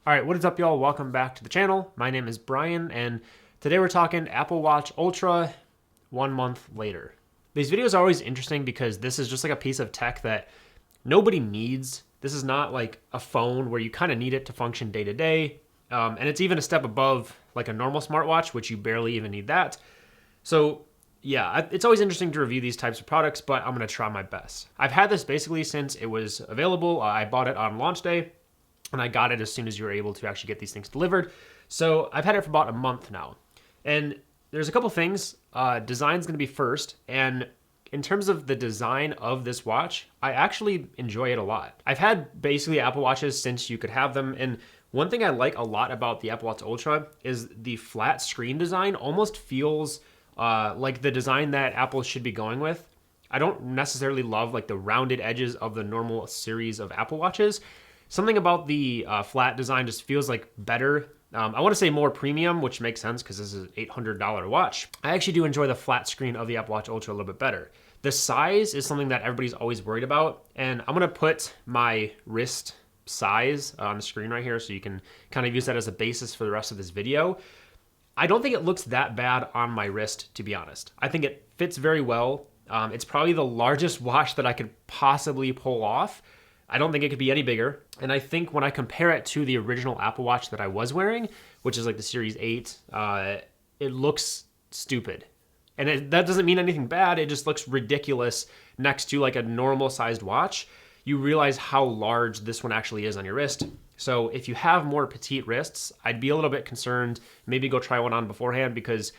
All right, what is up, y'all? Welcome back to the channel. My name is Brian, and today we're talking Apple Watch Ultra 1 month later. These videos are always interesting because this is just like a piece of tech that nobody needs. This is not like a phone where you kind of need it to function day to day. And it's even a step above like a normal smartwatch, which you barely even need that. So yeah, it's always interesting to review these types of products, but I'm gonna try my best. I've had this basically since it was available. I bought it on launch day, and I got it as soon as you were able to actually get these things delivered. So I've had it for about a month now. And there's a couple things. Design's gonna be first, and in terms of the design of this watch, I actually enjoy it a lot. I've had basically Apple Watches since you could have them, and one thing I like a lot about the Apple Watch Ultra is the flat screen design almost feels like the design that Apple should be going with. I don't necessarily love like the rounded edges of the normal series of Apple Watches. Something about the flat design just feels like better. I want to say more premium, which makes sense because this is an $800 watch. I actually do enjoy the flat screen of the Apple Watch Ultra a little bit better. The size is something that everybody's always worried about, and I'm gonna put my wrist size on the screen right here so you can kind of use that as a basis for the rest of this video. I don't think it looks that bad on my wrist, to be honest. I think it fits very well. It's probably the largest watch that I could possibly pull off. I don't think it could be any bigger. And I think when I compare it to the original Apple Watch that I was wearing, which is like the Series 8, it looks stupid. And that doesn't mean anything bad. It just looks ridiculous next to like a normal sized watch. You realize how large this one actually is on your wrist. So if you have more petite wrists, I'd be a little bit concerned. Maybe go try one on beforehand because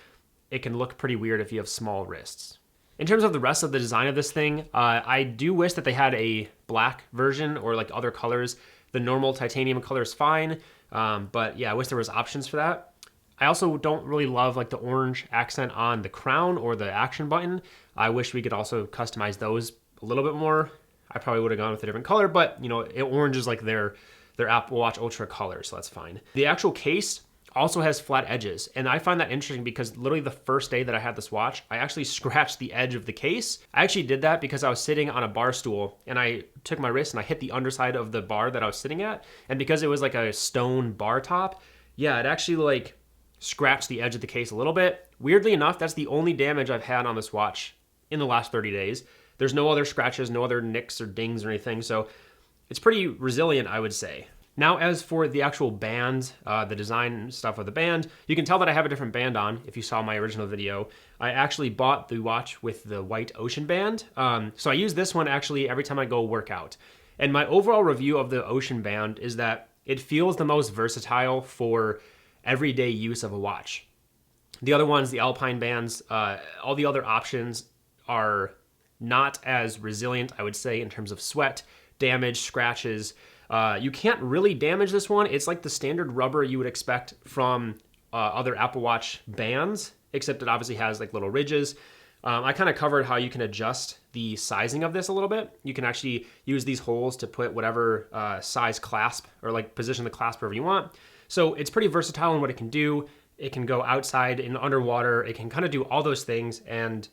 it can look pretty weird if you have small wrists. In terms of the rest of the design of this thing, I do wish that they had a black version or like other colors. The normal titanium color is fine, but yeah, I wish there was options for that. I also don't really love like the orange accent on the crown or the action button. I wish we could also customize those a little bit more. I probably would have gone with a different color, but you know, orange is like their Apple Watch Ultra color, so that's fine. The actual case also has flat edges, and I find that interesting because literally the first day that I had this watch, I actually scratched the edge of the case. I actually did that because I was sitting on a bar stool and I took my wrist and I hit the underside of the bar that I was sitting at, and because it was like a stone bar top, yeah, it actually like scratched the edge of the case a little bit. Weirdly enough, that's the only damage I've had on this watch in the last 30 days. There's no other scratches, no other nicks or dings or anything, so it's pretty resilient, I would say. Now, as for the actual band, the design stuff of the band, you can tell that I have a different band on if you saw my original video. I actually bought the watch with the white Ocean band. So I use this one actually every time I go work out. And my overall review of the Ocean band is that it feels the most versatile for everyday use of a watch. The other ones, the Alpine bands, all the other options are not as resilient, I would say, in terms of sweat, damage, scratches. You can't really damage this one. It's like the standard rubber you would expect from other Apple Watch bands, except it obviously has like little ridges. I kind of covered how you can adjust the sizing of this a little bit. You can actually use these holes to put whatever size clasp or like position the clasp wherever you want. So it's pretty versatile in what it can do. It can go outside and underwater. It can kind of do all those things and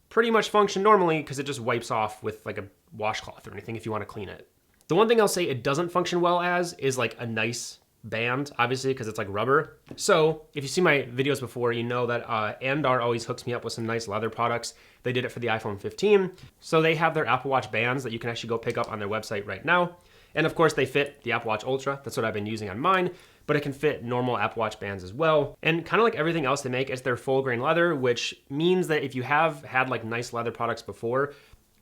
pretty much function normally because it just wipes off with like a washcloth or anything if you want to clean it. The one thing I'll say it doesn't function well as is like a nice band, obviously, because it's like rubber. So if you see my videos before, you know that Andar always hooks me up with some nice leather products. They did it for the iPhone 15. So they have their Apple Watch bands that you can actually go pick up on their website right now. And of course, they fit the Apple Watch Ultra. That's what I've been using on mine, but it can fit normal Apple Watch bands as well. And kind of like everything else they make, it's their full grain leather, which means that if you have had like nice leather products before,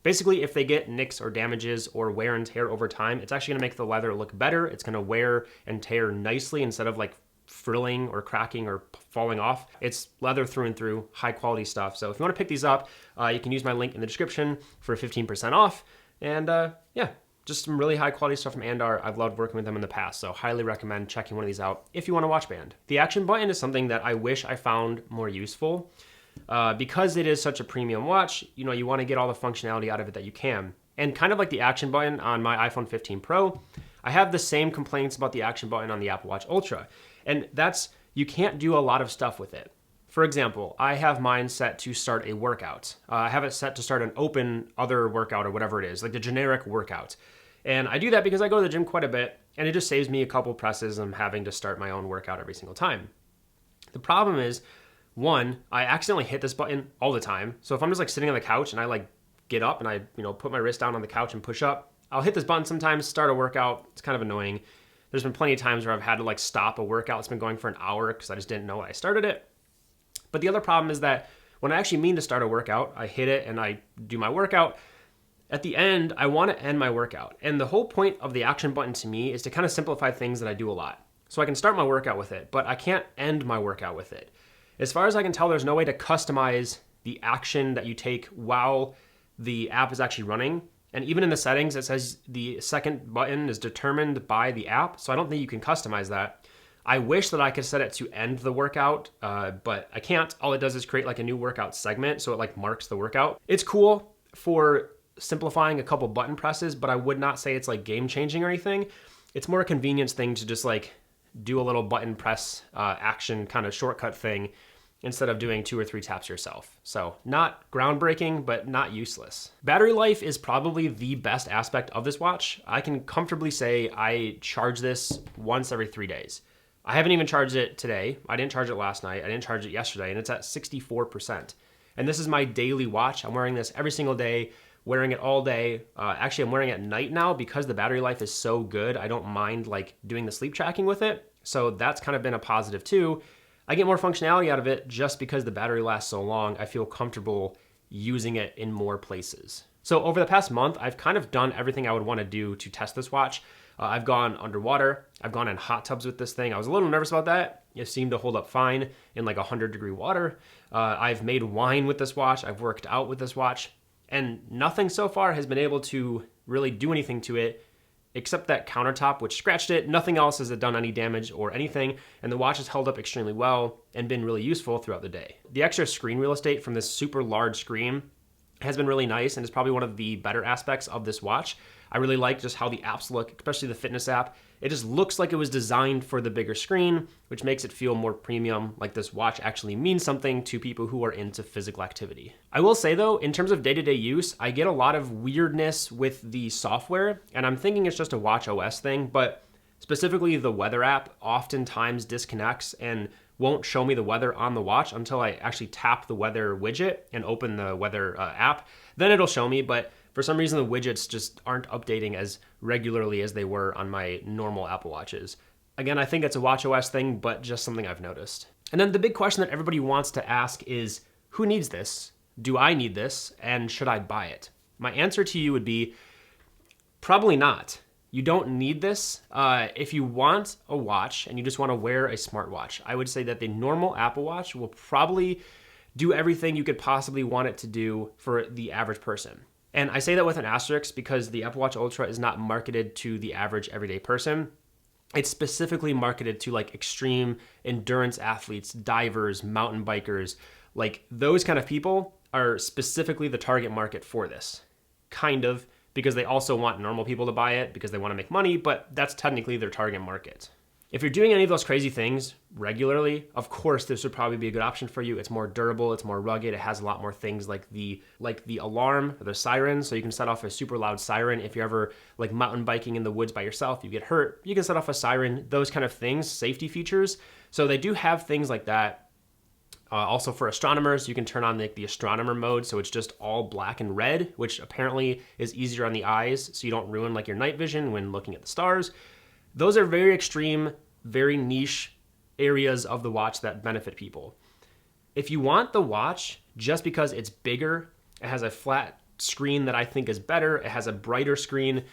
basically, if they get nicks or damages or wear and tear over time, it's actually gonna make the leather look better. It's gonna wear and tear nicely instead of like frilling or cracking or falling off. It's leather through and through, high quality stuff. So if you wanna pick these up, you can use my link in the description for 15% off. And yeah, just some really high quality stuff from Andar. I've loved working with them in the past, so highly recommend checking one of these out if you want a watch band. The action button is something that I wish I found more useful. Because it is such a premium watch, you know, you want to get all the functionality out of it that you can. And kind of like the action button on my iPhone 15 Pro, I have the same complaints about the action button on the Apple Watch Ultra. And that's, you can't do a lot of stuff with it. For example, I have mine set to start a workout. I have it set to start an open other workout or whatever it is, like the generic workout. And I do that because I go to the gym quite a bit. and it just saves me a couple presses and I'm having to start my own workout every single time. The problem is, one, I accidentally hit this button all the time. So if I'm just like sitting on the couch and I like get up and I, put my wrist down on the couch and push up, I'll hit this button sometimes, start a workout. It's kind of annoying. There's been plenty of times where I've had to like stop a workout that's been going for an hour because I just didn't know when I started it. But the other problem is that when I actually mean to start a workout, I hit it and I do my workout. At the end, I want to end my workout. And the whole point of the action button to me is to kind of simplify things that I do a lot. So I can start my workout with it, but I can't end my workout with it. As far as I can tell, there's no way to customize the action that you take while the app is actually running. And even in the settings, it says the second button is determined by the app. So I don't think you can customize that. I wish that I could set it to end the workout, but I can't. All it does is create like a new workout segment. So it like marks the workout. It's cool for simplifying a couple button presses, but I would not say it's like game changing or anything. It's more a convenience thing to just like do a little button press action kind of shortcut thing instead of doing 2 or 3 taps yourself. So not groundbreaking, but not useless. Battery life is probably the best aspect of this watch. I can comfortably say I charge this once every 3 days. I haven't even charged it today. I didn't charge it last night. I didn't charge it yesterday, and it's at 64%. And this is my daily watch. I'm wearing this every single day, wearing it all day. Actually, I'm wearing it at night now because the battery life is so good. I don't mind like doing the sleep tracking with it. So that's kind of been a positive too. I get more functionality out of it just because the battery lasts so long. I feel comfortable using it in more places. So over the past month, I've kind of done everything I would want to do to test this watch. I've gone underwater. I've gone in hot tubs with this thing. I was a little nervous about that. It seemed to hold up fine in like 100-degree water. I've made wine with this watch. I've worked out with this watch. And nothing so far has been able to really do anything to it except that countertop, which scratched it. Nothing else has done any damage or anything, and the watch has held up extremely well and been really useful throughout the day. The extra screen real estate from this super large screen has been really nice and is probably one of the better aspects of this watch. I really like just how the apps look, especially the fitness app. It just looks like it was designed for the bigger screen, which makes it feel more premium, like this watch actually means something to people who are into physical activity. I will say though, in terms of day-to-day use, I get a lot of weirdness with the software, and I'm thinking it's just a watch OS thing, but specifically the weather app oftentimes disconnects and won't show me the weather on the watch until I actually tap the weather widget and open the weather app. Then it'll show me, but for some reason, the widgets just aren't updating as regularly as they were on my normal Apple Watches. Again, I think it's a watchOS thing, but just something I've noticed. And then the big question that everybody wants to ask is, who needs this? Do I need this? And should I buy it? My answer to you would be, probably not. You don't need this. If you want a watch and you just want to wear a smartwatch, I would say that the normal Apple Watch will probably do everything you could possibly want it to do for the average person. And I say that with an asterisk because the Apple Watch Ultra is not marketed to the average everyday person. It's specifically marketed to like extreme endurance athletes, divers, mountain bikers. Like those kind of people are specifically the target market for this. Kind of, because they also want normal people to buy it because they want to make money, but that's technically their target market. If you're doing any of those crazy things regularly, of course, this would probably be a good option for you. It's more durable, it's more rugged, it has a lot more things like the alarm or the siren, so you can set off a super loud siren. If you're ever like mountain biking in the woods by yourself, you get hurt, you can set off a siren, those kind of things, safety features. So they do have things like that. Also for astronomers, you can turn on the astronomer mode, so it's just all black and red, which apparently is easier on the eyes, so you don't ruin like your night vision when looking at the stars. Those are very extreme, very niche areas of the watch that benefit people. If you want the watch just because it's bigger, it has a flat screen that I think is better, it has a brighter screen,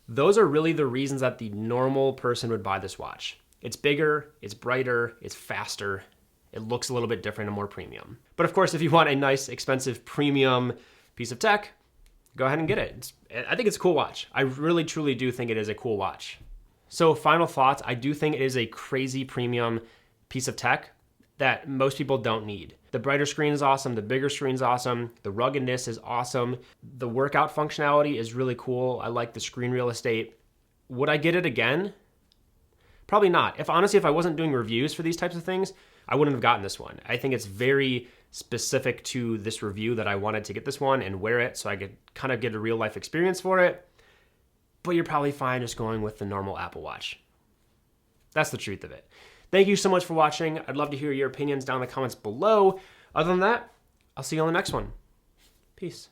those are really the reasons that the normal person would buy this watch. It's bigger, it's brighter, it's faster, it looks a little bit different and more premium. But of course, if you want a nice, expensive, premium piece of tech, go ahead and get it. I think it's a cool watch. I really, truly do think it is a cool watch. So final thoughts, I do think it is a crazy premium piece of tech that most people don't need. The brighter screen is awesome, the bigger screen is awesome, the ruggedness is awesome, the workout functionality is really cool, I like the screen real estate. Would I get it again? Probably not. If I wasn't doing reviews for these types of things, I wouldn't have gotten this one. I think it's very specific to this review that I wanted to get this one and wear it so I could kind of get a real life experience for it. but you're probably fine just going with the normal Apple Watch. That's the truth of it. Thank you so much for watching. I'd love to hear your opinions down in the comments below. Other than that, I'll see you on the next one. Peace.